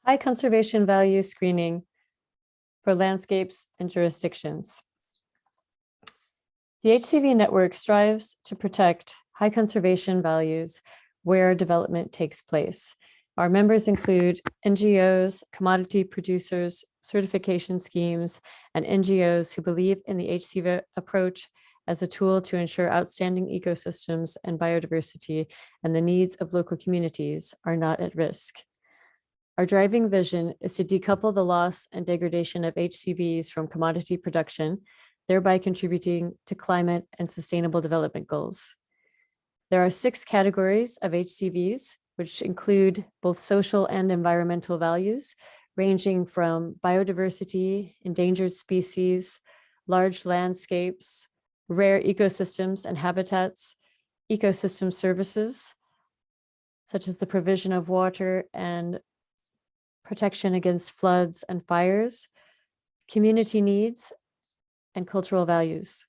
High conservation value screening for landscapes and jurisdictions. The HCV network strives to protect high conservation values where development takes place. Our members include NGOs, commodity producers, certification schemes, and NGOs who believe in the HCV approach as a tool to ensure outstanding ecosystems and biodiversity and the needs of local communities are not at risk. Our driving vision is to decouple the loss and degradation of HCVs from commodity production, thereby contributing to climate and sustainable development goals. There are 6 categories of HCVs, which include both social and environmental values, ranging from biodiversity, endangered species, large landscapes, rare ecosystems and habitats, ecosystem services, such as the provision of water and protection against floods and fires, community needs, and cultural values.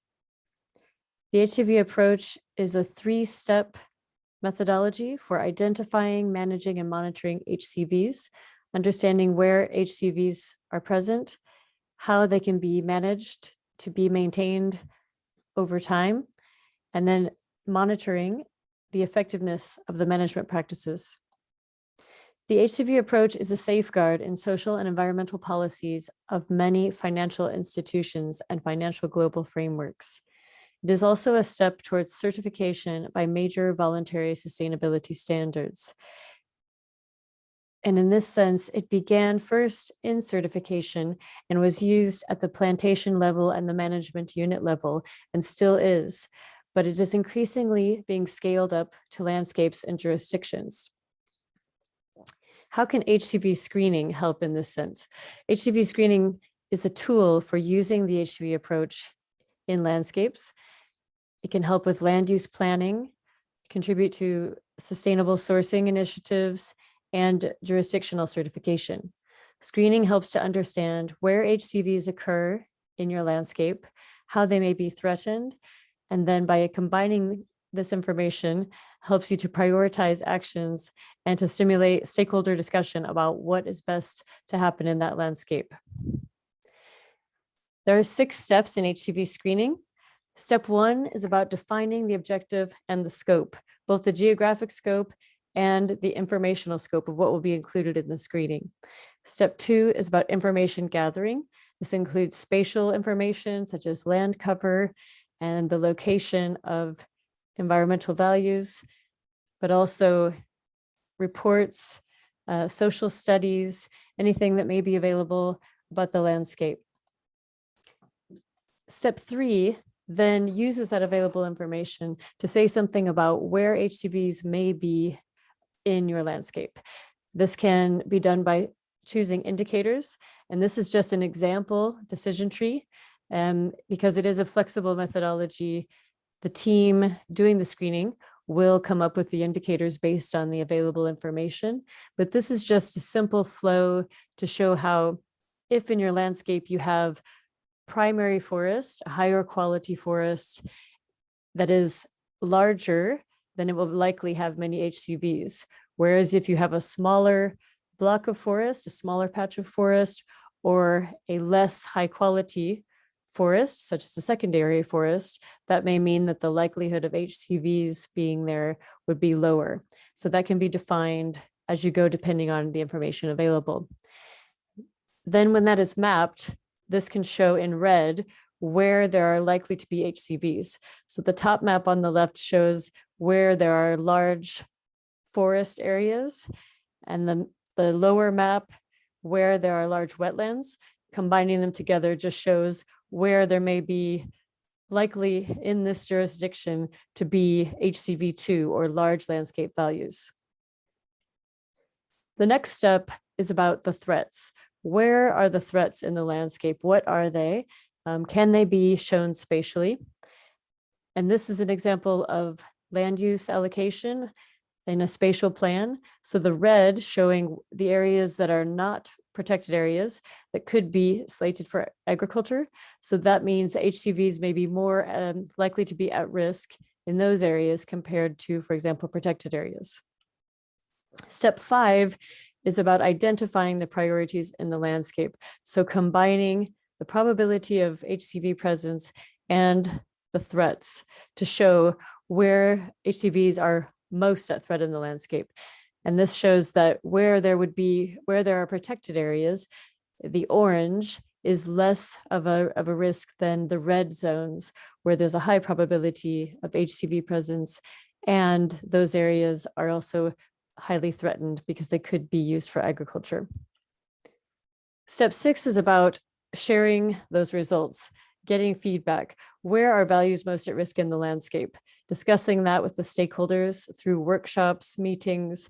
The HCV approach is a 3-step methodology for identifying, managing, and monitoring HCVs, understanding where HCVs are present, how they can be managed to be maintained over time, and then monitoring the effectiveness of the management practices. The HCV approach is a safeguard in social and environmental policies of many financial institutions and financial global frameworks. It is also a step towards certification by major voluntary sustainability standards. And in this sense, it began first in certification and was used at the plantation level and the management unit level, and still is, but it is increasingly being scaled up to landscapes and jurisdictions. How can HCV screening help in this sense? HCV screening is a tool for using the HCV approach in landscapes. It can help with land use planning, contribute to sustainable sourcing initiatives, and jurisdictional certification. Screening helps to understand where HCVs occur in your landscape, how they may be threatened, and then by combining this information helps you to prioritize actions and to stimulate stakeholder discussion about what is best to happen in that landscape. There are 6 steps in HCV screening. Step 1 is about defining the objective and the scope, both the geographic scope and the informational scope of what will be included in the screening. Step 2 is about information gathering. This includes spatial information such as land cover and the location of environmental values, but also reports, social studies, anything that may be available about the landscape. Step 3 then uses that available information to say something about where HCVs may be in your landscape. This can be done by choosing indicators, and this is just an example decision tree, because it is a flexible methodology. The team doing the screening will come up with the indicators based on the available information, but this is just a simple flow to show how if in your landscape you have primary forest, a higher quality forest that is larger, then it will likely have many HCVs. Whereas if you have a smaller block of forest, a smaller patch of forest, or a less high quality forest, such as a secondary forest, that may mean that the likelihood of HCVs being there would be lower. So that can be defined as you go, depending on the information available. Then when that is mapped, this can show in red where there are likely to be HCVs. So the top map on the left shows where there are large forest areas, and the lower map where there are large wetlands. Combining them together just shows where there may be likely in this jurisdiction to be HCV2 or large landscape values. The next step is about the threats. Where are the threats in the landscape? What are they? Can they be shown spatially? And this is an example of land use allocation in a spatial plan. So the red showing the areas that are not protected areas that could be slated for agriculture. So that means HCVs may be more likely to be at risk in those areas compared to, for example, protected areas. Step 5 is about identifying the priorities in the landscape. So combining the probability of HCV presence and the threats to show where HCVs are most at threat in the landscape. And this shows that where there are protected areas, the orange is less of a risk than the red zones where there's a high probability of HCV presence. And those areas are also highly threatened because they could be used for agriculture. Step 6 is about sharing those results, getting feedback. Where are values most at risk in the landscape? Discussing that with the stakeholders through workshops, meetings,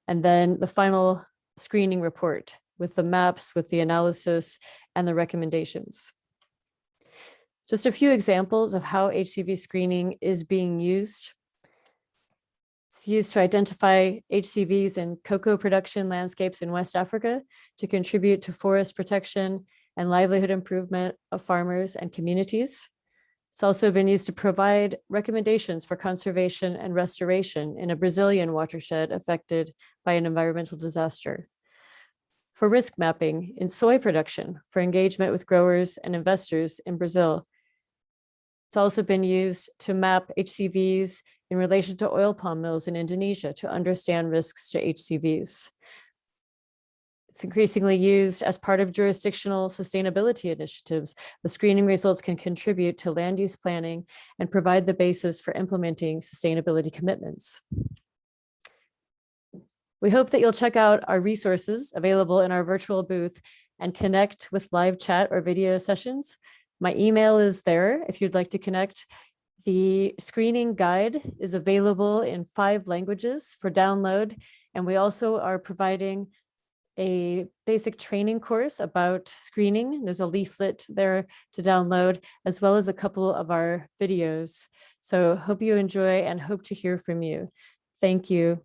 and then the final screening report with the maps, with the analysis, and the recommendations. Just a few examples of how HCV screening is being used. It's used to identify HCVs in cocoa production landscapes in West Africa to contribute to forest protection and livelihood improvement of farmers and communities. It's also been used to provide recommendations for conservation and restoration in a Brazilian watershed affected by an environmental disaster. For risk mapping in soy production for engagement with growers and investors in Brazil. It's also been used to map HCVs in relation to oil palm mills in Indonesia to understand risks to HCVs. It's increasingly used as part of jurisdictional sustainability initiatives. The screening results can contribute to land use planning and provide the basis for implementing sustainability commitments. We hope that you'll check out our resources available in our virtual booth and connect with live chat or video sessions. My email is there if you'd like to connect. The screening guide is available in 5 languages for download, and we also are providing a basic training course about screening. There's a leaflet there to download, as well as a couple of our videos. So hope you enjoy and hope to hear from you. Thank you.